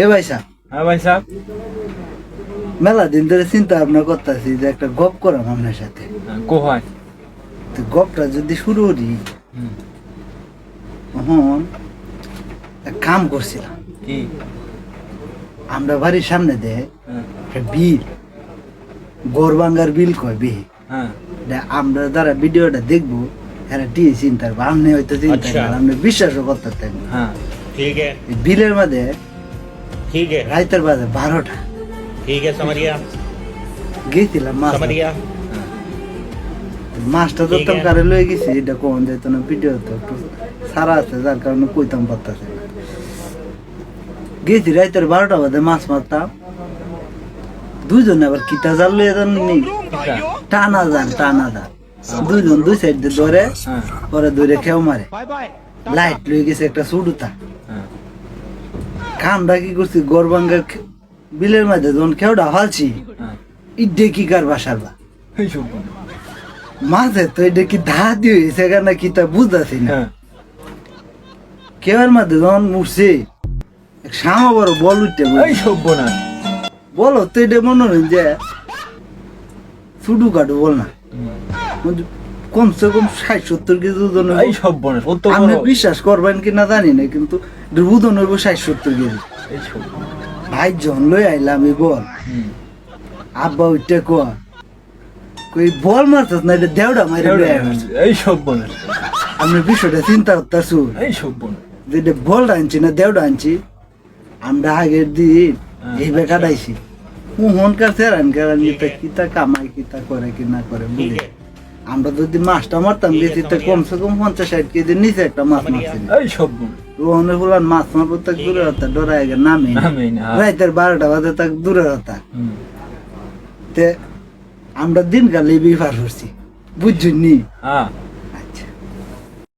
এ ভাই সাহেব, হ্যাঁ ভাই সাহেব। মেলা দিন ধরে চিন্তা ভাবনা করতেছি যে একটা গপ করাম আপনার সাথে। কোহায়? তো গপটা যদি শুরু করি, হুম। তখন এক কাম করছিলাম। কি? আমরা বাড়ির সামনে দেয় হ্যাঁ। একটা বিল, গোরবাঙ্গার বিল কয় বিহি। হ্যাঁ। আমরা যারা ভিডিওটা দেখবো এরা টিয়ে চিন্তা করবো, আপনি হয়তো চিন্তা আচ্ছা। করেন, আপনি বিশ্বাসও করতে পারেন না। হ্যাঁ। ठीक है এই বিলের মধ্যে ठीक है রাইতের বাজে 12টা ठीक है समझ गया গেছিলাম মাছ समझ गया মাছটা ঠিক ধরতাম আছে। কারে লয়ে গেছি, এটা কোন যেত না, ভিডিও তো একটু সারা আছে যার কারণে কইতাম পারতাছে না। গেছি রাইতের 12টা বাজে মাছ মারতাম, দুইজনে আবার কিতা জাল লইয়া যান নি, টানা যান দুইজন দুই সাইড দিয়ে ধরে, হ্যাঁ। পরে ধরে খেও মারে। লাইট লয়ে গেছে একটা সুডুতা, হ্যাঁ। কামটা কি করছি গোরবাঙ্গার বিলের মধ্যে যখন খেওটা ফালছি, হ্যাঁ। ইডে কি কার বাসার বা এই সব বলে। মাঝে তো এটা কি ধা দিয়ে হয়েছে কেন কি তা বুঝতেছি না। হ্যাঁ। কেউর মধ্যে যখন মুড়ছে সামা বড় বল উঠতে এই সব বনা। বলো তো এটা মনে হয় যে ছুটু কাটু বল না, কিন্তু কমসে কম 60-70 কেজি ওজন হইবো। এই সব বনা। কত আপনি বড়? বিশ্বাস করবেন কিনা জানি না, কিন্তু এটার ওজন হইব 60-70 কেজি। এই সব বনা। ভাই জন লই আইলাম এই বল, হুম। আব্বা উঠতে কই বল মারতাস না, এটা দেওড়া মাইরে লই আইছে। এই সব বনা। আমি বিষয়টা চিন্তা করতেছু এই সব বনা। যে এটা বলটা আনছি না দেওড়া আনছি। আমরা আগের দিন এই বেকাটাইছি হনকার চেরান কারণ কিতা কামাই কিতা করে কি না করে ठीक বুঝলি। है আমরা যদি মাছটা মারতাম বেশি তো কমসে কম 50-60 কেজির নিচে একটা মাছ মারছি। এই সব বনা। ওখানে বললাম মাছ মারবো তাক দূরে হতা, ডরা আগে নামে নামেই না। রাইতের 12টা বাজে তাক দূরে হতা। হুম। তে আমরা দিনকালে বিফার করছি বুঝছি নি। হ্যাঁ।